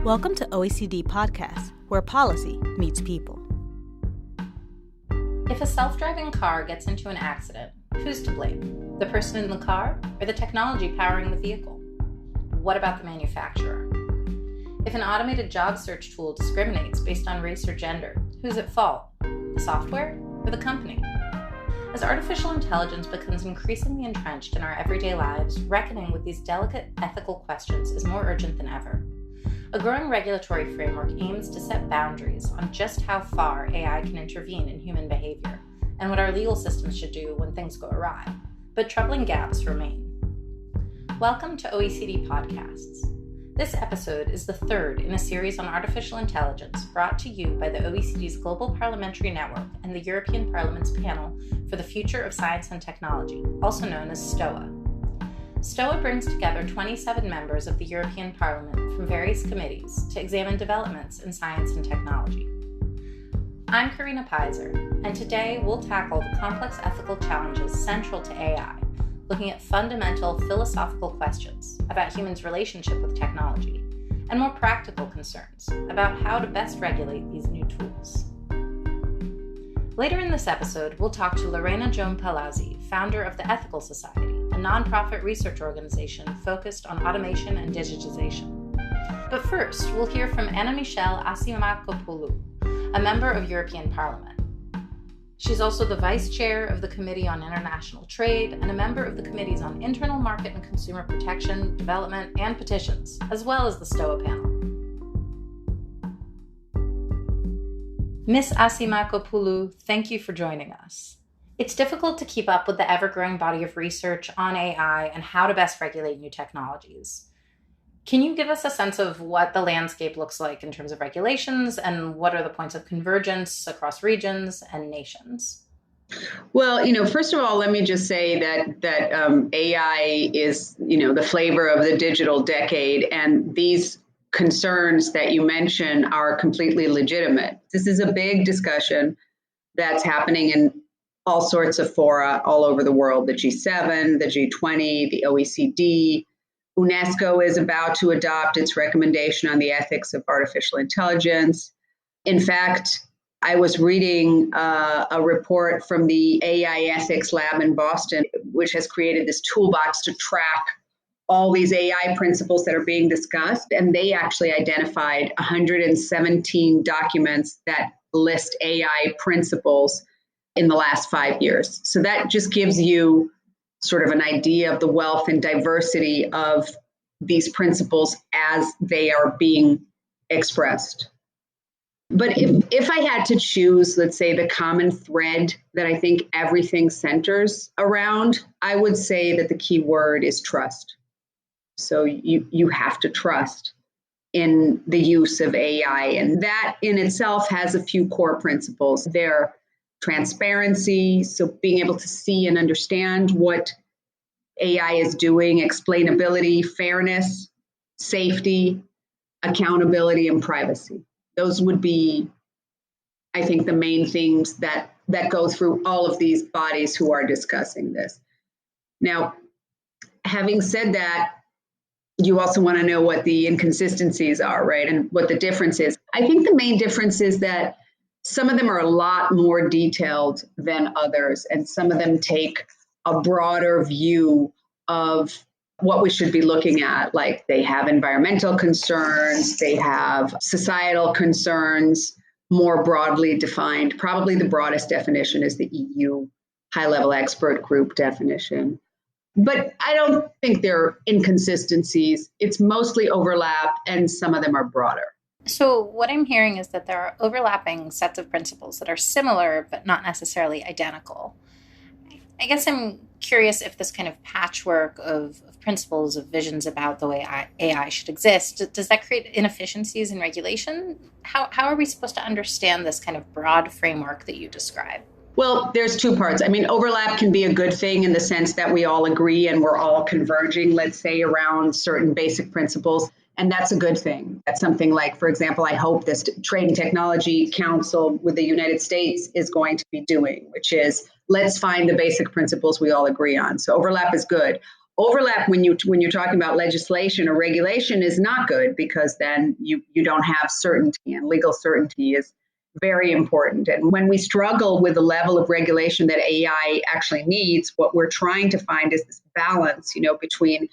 Welcome to OECD Podcast, where policy meets people. If a self-driving car gets into an accident, who's to blame? The person in the car or the technology powering the vehicle? What about the manufacturer? If an automated job search tool discriminates based on race or gender, who's at fault? The software or the company? As artificial intelligence becomes increasingly entrenched in our everyday lives, reckoning with these delicate ethical questions is more urgent than ever. A growing regulatory framework aims to set boundaries on just how far AI can intervene in human behavior and what our legal systems should do when things go awry. But troubling gaps remain. Welcome to OECD Podcasts. This episode is the third in a series on artificial intelligence brought to you by the OECD's Global Parliamentary Network and the European Parliament's Panel for the Future of Science and Technology, also known as STOA. STOA brings together 27 members of the European Parliament from various committees to examine developments in science and technology. I'm Karina Piser, and today we'll tackle the complex ethical challenges central to AI, looking at fundamental philosophical questions about humans' relationship with technology, and more practical concerns about how to best regulate these new tools. Later in this episode, we'll talk to Lorena Jaume-Palasi, founder of the Ethical Society, a nonprofit research organization focused on automation and digitization. But first, we'll hear from Anna-Michelle Asimakopoulou, a member of European Parliament. She's also the vice chair of the Committee on International Trade and a member of the Committees on Internal Market and Consumer Protection, Development, and Petitions, as well as the STOA panel. Ms. Asimakopoulou, thank you for joining us. It's difficult to keep up with the ever-growing body of research on AI and how to best regulate new technologies. Can you give us a sense of what the landscape looks like in terms of regulations and what are the points of convergence across regions and nations? Well, first of all, let me just say that AI is, the flavor of the digital decade, and these concerns that you mention are completely legitimate. This is a big discussion that's happening in all sorts of fora all over the world, the G7, the G20, the OECD. UNESCO is about to adopt its recommendation on the ethics of artificial intelligence. In fact, I was reading a report from the AI Ethics Lab in Boston, which has created this toolbox to track all these AI principles that are being discussed. And they actually identified 117 documents that list AI principles in the last 5 years. So that just gives you sort of an idea of the wealth and diversity of these principles as they are being expressed. But if I had to choose, let's say, the common thread that I think everything centers around, I would say that the key word is trust. So you have to trust in the use of AI. And that in itself has a few core principles. They're transparency, so being able to see and understand what AI is doing, explainability, fairness, safety, accountability, and privacy. Those would be, I think, the main things that go through all of these bodies who are discussing this. Now, having said that, you also want to know what the inconsistencies are, right? And what the difference is. I think the main difference is that some of them are a lot more detailed than others, and some of them take a broader view of what we should be looking at. Like they have environmental concerns, they have societal concerns, more broadly defined. Probably the broadest definition is the EU high-level expert group definition. But I don't think there are inconsistencies. It's mostly overlap, and some of them are broader. So what I'm hearing is that there are overlapping sets of principles that are similar, but not necessarily identical. I guess I'm curious if this kind of patchwork of principles, of visions about the way AI should exist, does that create inefficiencies in regulation? How are we supposed to understand this kind of broad framework that you describe? Well, there's two parts. I mean, overlap can be a good thing in the sense that we all agree and we're all converging, let's say, around certain basic principles. And that's a good thing. That's something like, for example, I hope this Trade and Technology Council with the United States is going to be doing, which is let's find the basic principles we all agree on. So overlap is good. overlap when you're talking about legislation or regulation is not good, because then you don't have certainty, and legal certainty is very important. And when we struggle with the level of regulation that AI actually needs, what we're trying to find is this balance, between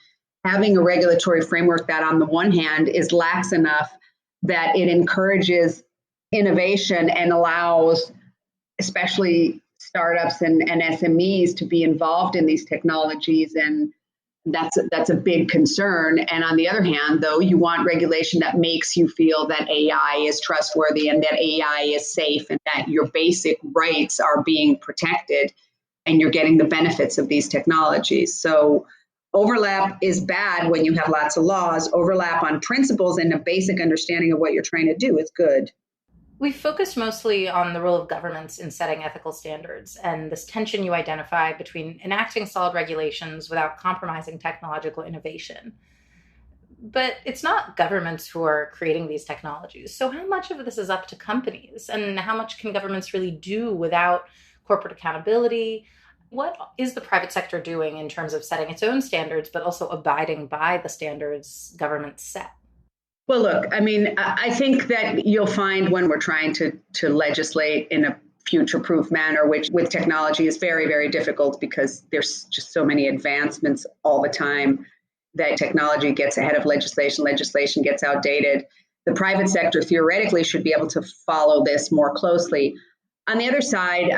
having a regulatory framework that on the one hand is lax enough that it encourages innovation and allows especially startups and SMEs to be involved in these technologies. And that's a big concern. And on the other hand, though, you want regulation that makes you feel that AI is trustworthy and that AI is safe and that your basic rights are being protected and you're getting the benefits of these technologies. So overlap is bad when you have lots of laws. Overlap on principles and a basic understanding of what you're trying to do is good. We've focused mostly on the role of governments in setting ethical standards and this tension you identify between enacting solid regulations without compromising technological innovation. But it's not governments who are creating these technologies. So how much of this is up to companies, and how much can governments really do without corporate accountability? What is the private sector doing in terms of setting its own standards, but also abiding by the standards governments set? Well, look, I think that you'll find when we're trying to legislate in a future-proof manner, which with technology is very, very difficult because there's just so many advancements all the time, that technology gets ahead of legislation gets outdated. The private sector theoretically should be able to follow this more closely. On the other side,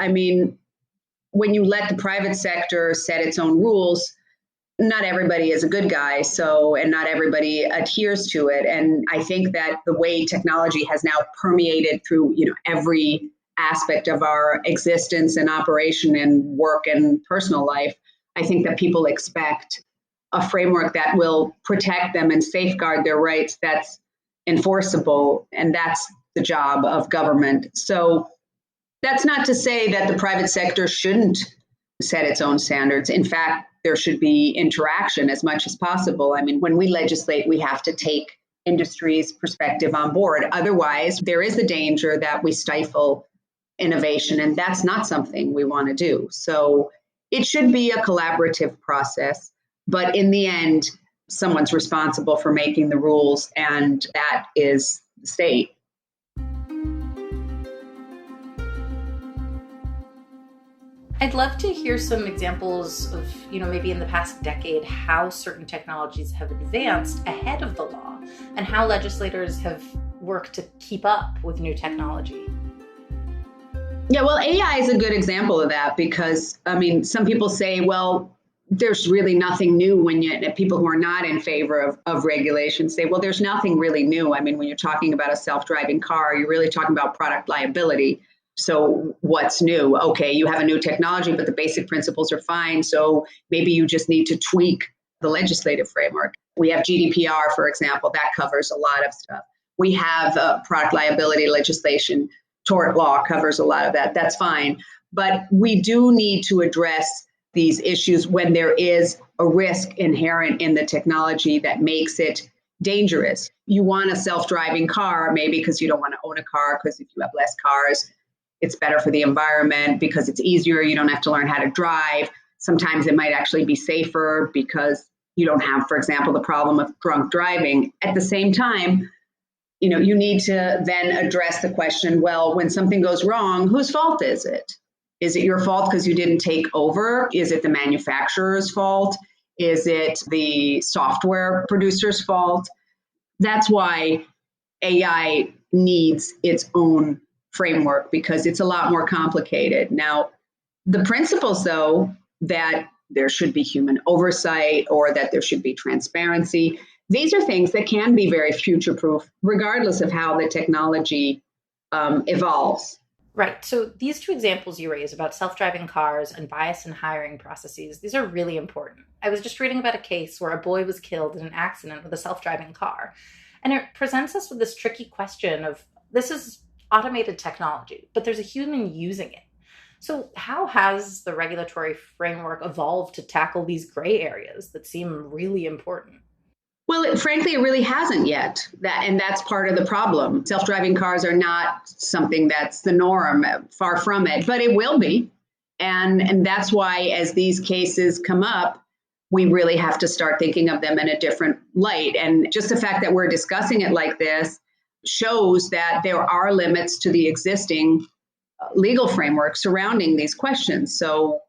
when you let the private sector set its own rules, not everybody is a good guy, and not everybody adheres to it. And I think that the way technology has now permeated through, every aspect of our existence and operation and work and personal life, I think that people expect a framework that will protect them and safeguard their rights that's enforceable. And that's the job of government. So that's not to say that the private sector shouldn't set its own standards. In fact, there should be interaction as much as possible. When we legislate, we have to take industry's perspective on board. Otherwise, there is the danger that we stifle innovation, and that's not something we want to do. So it should be a collaborative process, but in the end, someone's responsible for making the rules, and that is the state. I'd love to hear some examples of, maybe in the past decade, how certain technologies have advanced ahead of the law and how legislators have worked to keep up with new technology. Yeah, well, AI is a good example of that because, some people say, well, there's really nothing new when people who are not in favor of regulation say, well, there's nothing really new. When you're talking about a self-driving car, you're really talking about product liability. So what's new? Okay, you have a new technology, but the basic principles are fine. So maybe you just need to tweak the legislative framework. We have GDPR, for example, that covers a lot of stuff. We have product liability legislation. Tort law covers a lot of that. That's fine. But we do need to address these issues when there is a risk inherent in the technology that makes it dangerous. You want a self-driving car, maybe because you don't want to own a car, because if you have less cars, it's better for the environment because it's easier. You don't have to learn how to drive. Sometimes it might actually be safer because you don't have, for example, the problem of drunk driving. At the same time, you need to then address the question, well, when something goes wrong, whose fault is it? Is it your fault because you didn't take over? Is it the manufacturer's fault? Is it the software producer's fault? That's why AI needs its own framework, because it's a lot more complicated. Now, the principles, though, that there should be human oversight or that there should be transparency, these are things that can be very future-proof, regardless of how the technology evolves. Right. So these two examples you raise about self-driving cars and bias in hiring processes, these are really important. I was just reading about a case where a boy was killed in an accident with a self-driving car. And it presents us with this tricky question of, this is automated technology, but there's a human using it. So how has the regulatory framework evolved to tackle these gray areas that seem really important? Well, frankly, it really hasn't yet. And that's part of the problem. Self-driving cars are not something that's the norm, far from it, but it will be. And that's why as these cases come up, we really have to start thinking of them in a different light. And just the fact that we're discussing it like this shows that there are limits to the existing legal framework surrounding these questions. So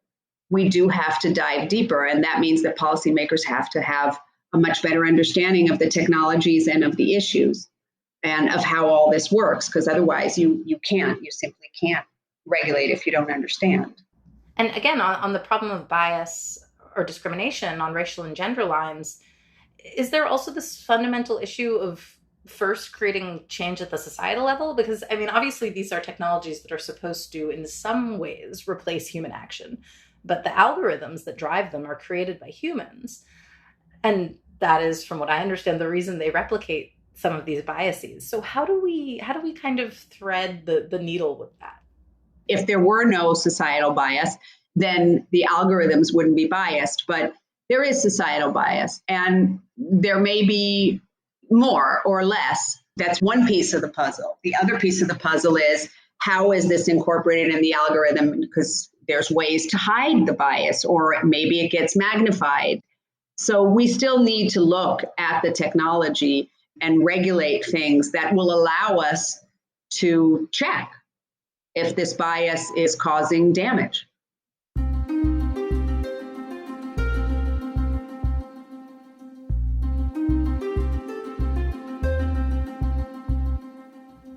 we do have to dive deeper, and that means that policymakers have to have a much better understanding of the technologies and of the issues and of how all this works, because otherwise you simply can't regulate if you don't understand. And again, on the problem of bias or discrimination on racial and gender lines, is there also this fundamental issue of first creating change at the societal level? Because, I mean, obviously these are technologies that are supposed to, in some ways, replace human action, but the algorithms that drive them are created by humans. And that is, from what I understand, the reason they replicate some of these biases. So how do we kind of thread the needle with that? If there were no societal bias, then the algorithms wouldn't be biased. But there is societal bias, and there may be more or less. That's one piece of the puzzle. The other piece of the puzzle is, how is this incorporated in the algorithm? Because there's ways to hide the bias, or maybe it gets magnified. So we still need to look at the technology and regulate things that will allow us to check if this bias is causing damage.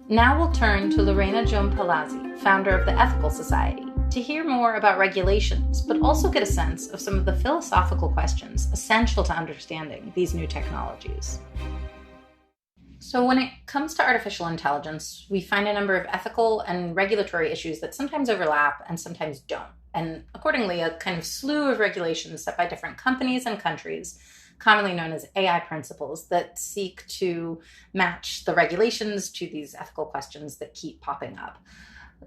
Now we'll turn to Lorena Jaume-Palasi, founder of the Ethical Society, to hear more about regulations, but also get a sense of some of the philosophical questions essential to understanding these new technologies. So when it comes to artificial intelligence, we find a number of ethical and regulatory issues that sometimes overlap and sometimes don't. And accordingly, a kind of slew of regulations set by different companies and countries, commonly known as AI principles, that seek to match the regulations to these ethical questions that keep popping up.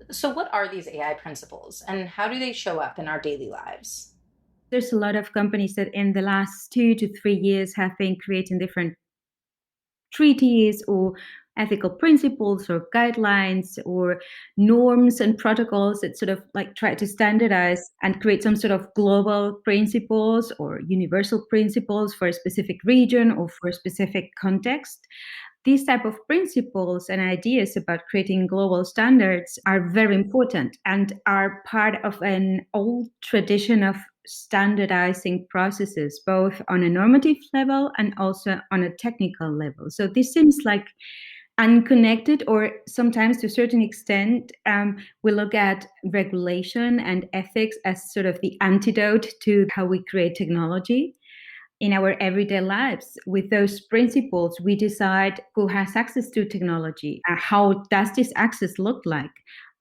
So what are these AI principles, and how do they show up in our daily lives? There's a lot of companies that in the last 2 to 3 years have been creating different treaties or ethical principles or guidelines or norms and protocols that sort of like try to standardize and create some sort of global principles or universal principles for a specific region or for a specific context. These type of principles and ideas about creating global standards are very important and are part of an old tradition of standardizing processes, both on a normative level and also on a technical level. So this seems like unconnected, or sometimes to a certain extent, we look at regulation and ethics as sort of the antidote to how we create technology. In our everyday lives, with those principles, we decide who has access to technology, and how does this access look like,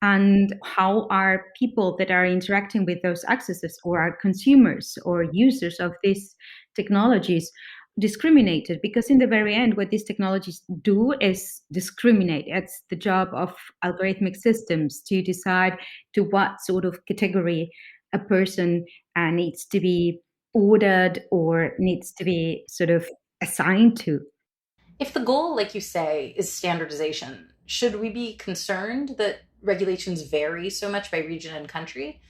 and how are people that are interacting with those accesses, or are consumers or users of these technologies, discriminated. Because in the very end, what these technologies do is discriminate. It's the job of algorithmic systems to decide to what sort of category a person needs to be ordered or needs to be sort of assigned to. If the goal, like you say, is standardization, should we be concerned that regulations vary so much by region and country?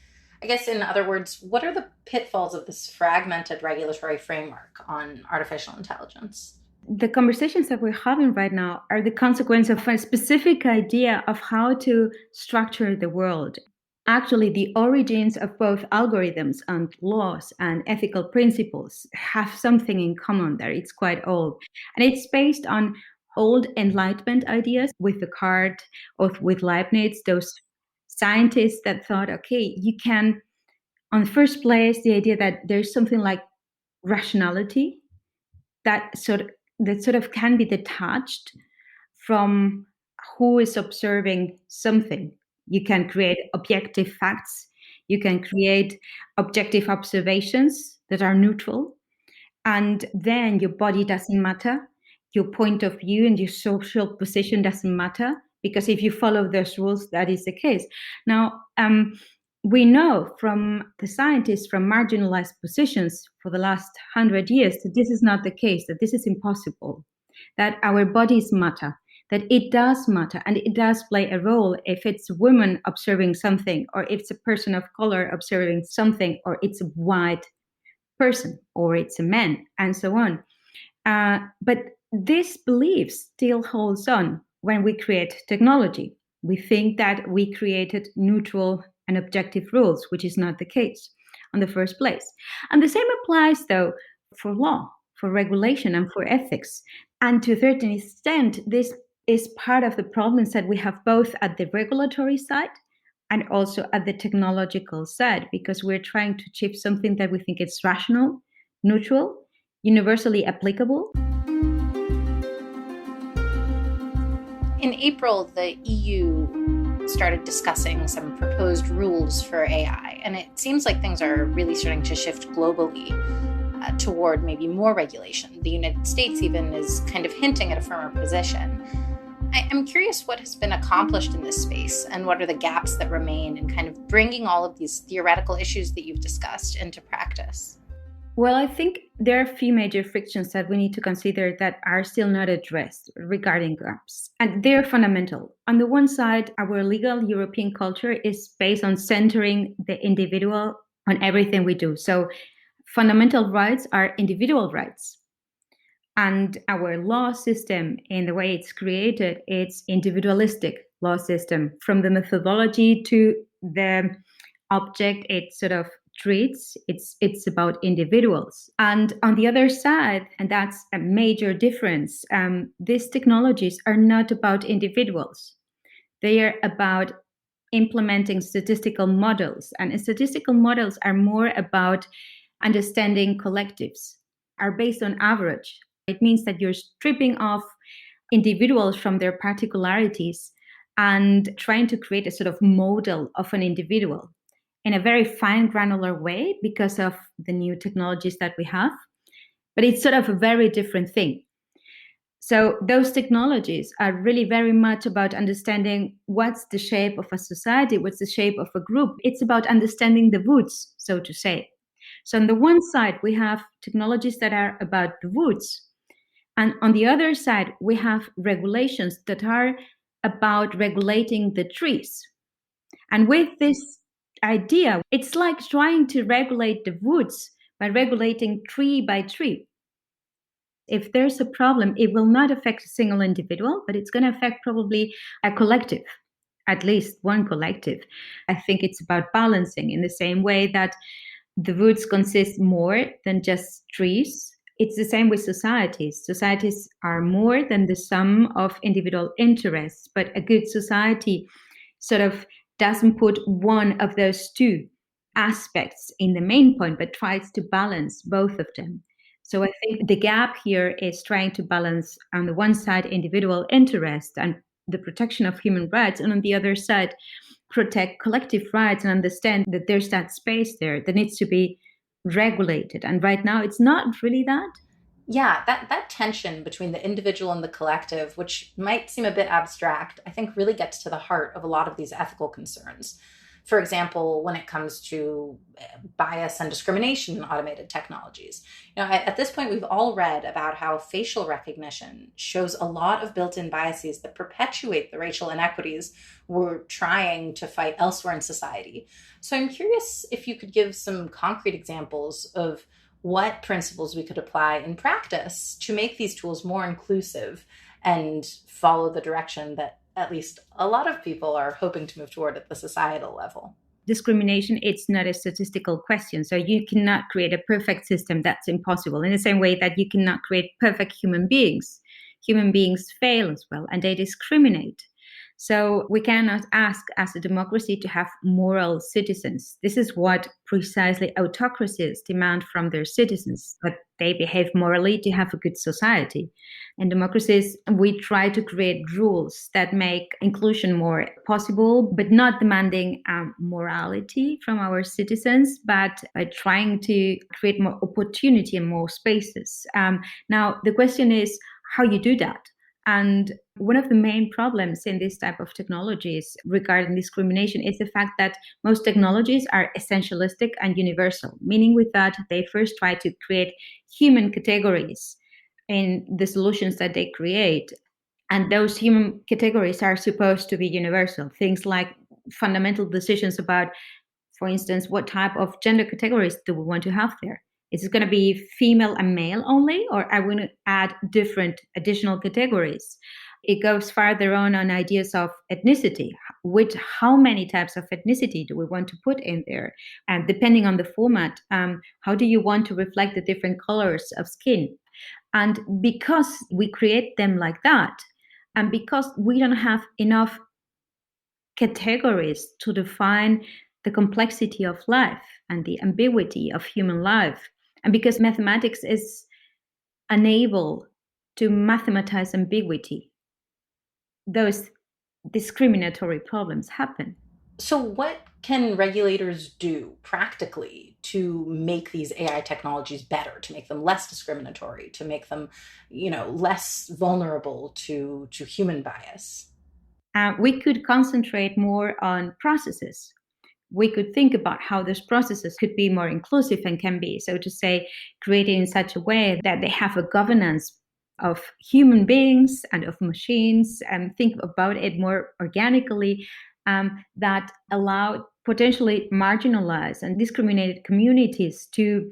I guess, in other words, what are the pitfalls of this fragmented regulatory framework on artificial intelligence? The conversations that we're having right now are the consequence of a specific idea of how to structure the world. Actually, the origins of both algorithms and laws and ethical principles have something in common there. It's quite old. And it's based on old Enlightenment ideas with Descartes or with Leibniz, those scientists that thought, okay, you can, on the first place, the idea that there's something like rationality that sort of can be detached from who is observing something. You can create objective facts. You can create objective observations that are neutral. And then your body doesn't matter. Your point of view and your social position doesn't matter. Because if you follow those rules, that is the case. Now, we know from the scientists from marginalized positions for the last 100 years that this is not the case, that this is impossible, that our bodies matter, that it does matter, and it does play a role if it's a woman observing something, or if it's a person of color observing something, or it's a white person or it's a man, and so on. But this belief still holds on when we create technology. We think that we created neutral and objective rules, which is not the case in the first place. And the same applies, though, for law, for regulation, and for ethics. And to a certain extent, this is part of the problems that we have both at the regulatory side and also at the technological side, because we're trying to achieve something that we think is rational, neutral, universally applicable. In April, the EU started discussing some proposed rules for AI, and it seems like things are really starting to shift globally toward maybe more regulation. The United States even is kind of hinting at a firmer position. I'm curious what has been accomplished in this space and what are the gaps that remain in kind of bringing all of these theoretical issues that you've discussed into practice. Well, I think there are a few major frictions that we need to consider that are still not addressed regarding gaps, and they're fundamental. On the one side, our legal European culture is based on centering the individual on everything we do. So fundamental rights are individual rights. And our law system, in the way it's created, it's individualistic law system. From the methodology to the object it sort of treats, it's about individuals. And on the other side, and that's a major difference, these technologies are not about individuals. They are about implementing statistical models. And statistical models are more about understanding collectives, are based on average. It means that you're stripping off individuals from their particularities and trying to create a sort of model of an individual in a very fine, granular way because of the new technologies that we have. But it's sort of a very different thing. So those technologies are really very much about understanding what's the shape of a society, what's the shape of a group. It's about understanding the roots, so to say. So on the one side, we have technologies that are about the roots. And on the other side, we have regulations that are about regulating the trees. And with this idea, it's like trying to regulate the woods by regulating tree by tree. If there's a problem, it will not affect a single individual, but it's going to affect probably a collective, at least one collective. I think it's about balancing in the same way that the woods consist more than just trees. It's the same with societies. Societies are more than the sum of individual interests, but a good society sort of doesn't put one of those two aspects in the main point, but tries to balance both of them. So I think the gap here is trying to balance, on the one side, individual interest and the protection of human rights, and on the other side, protect collective rights and understand that there's that space there that needs to be regulated. And right now, it's not really that. Yeah, that tension between the individual and the collective, which might seem a bit abstract, I think really gets to the heart of a lot of these ethical concerns. For example, when it comes to bias and discrimination in automated technologies. At this point, we've all read about how facial recognition shows a lot of built-in biases that perpetuate the racial inequities we're trying to fight elsewhere in society. So I'm curious if you could give some concrete examples of what principles we could apply in practice to make these tools more inclusive and follow the direction that at least a lot of people are hoping to move toward at the societal level. Discrimination, it's not a statistical question. So you cannot create a perfect system. That's impossible. In the same way that you cannot create perfect human beings. Human beings fail as well, and they discriminate. So we cannot ask as a democracy to have moral citizens. This is what precisely autocracies demand from their citizens, that they behave morally to have a good society. In democracies, we try to create rules that make inclusion more possible, but not demanding morality from our citizens, but trying to create more opportunity and more spaces. Now, the question is how you do that. And one of the main problems in this type of technologies regarding discrimination is the fact that most technologies are essentialistic and universal, meaning with that they first try to create human categories in the solutions that they create. And those human categories are supposed to be universal. Things like fundamental decisions about, for instance, what type of gender categories do we want to have there? Is it going to be female and male only, or are we going to add different additional categories? It goes further on ideas of ethnicity. How many types of ethnicity do we want to put in there? And depending on the format, how do you want to reflect the different colors of skin? And because we create them like that, and because we don't have enough categories to define the complexity of life and the ambiguity of human life, and because mathematics is unable to mathematize ambiguity, those discriminatory problems happen. So what can regulators do practically to make these AI technologies better, to make them less discriminatory, to make them, less vulnerable to human bias? We could concentrate more on processes. We could think about how those processes could be more inclusive and can be, so to say, created in such a way that they have a governance of human beings and of machines, and think about it more organically, that allow potentially marginalized and discriminated communities to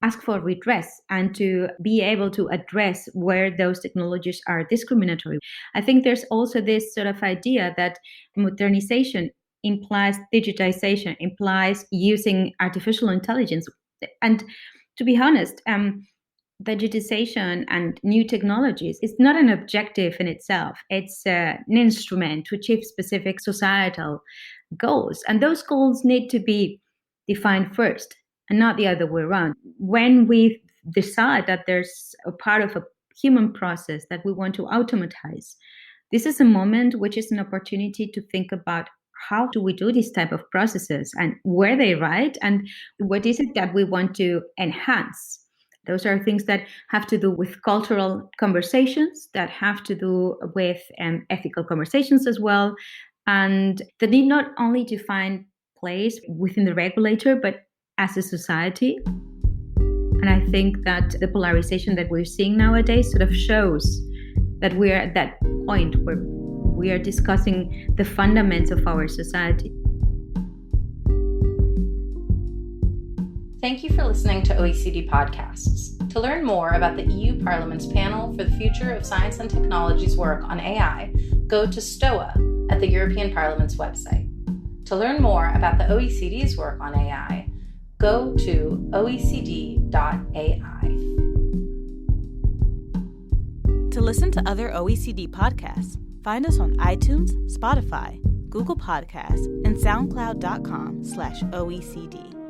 ask for redress and to be able to address where those technologies are discriminatory. I think there's also this sort of idea that modernization implies digitization, implies using artificial intelligence. And to be honest, digitization and new technologies is not an objective in itself. It's an instrument to achieve specific societal goals. And those goals need to be defined first and not the other way around. When we decide that there's a part of a human process that we want to automatize, this is a moment which is an opportunity to think about how do we do this type of processes and were they right and what is it that we want to enhance. Those are things that have to do with cultural conversations, that have to do with ethical conversations as well, and that need not only to find place within the regulator, but as a society. And I think that the polarization that we're seeing nowadays sort of shows that we're at that point where we are discussing the fundamentals of our society. Thank you for listening to OECD Podcasts. To learn more about the EU Parliament's panel for the future of science and technology's work on AI, go to STOA at the European Parliament's website. To learn more about the OECD's work on AI, go to oecd.ai. To listen to other OECD podcasts, find us on iTunes, Spotify, Google Podcasts, and SoundCloud.com/OECD.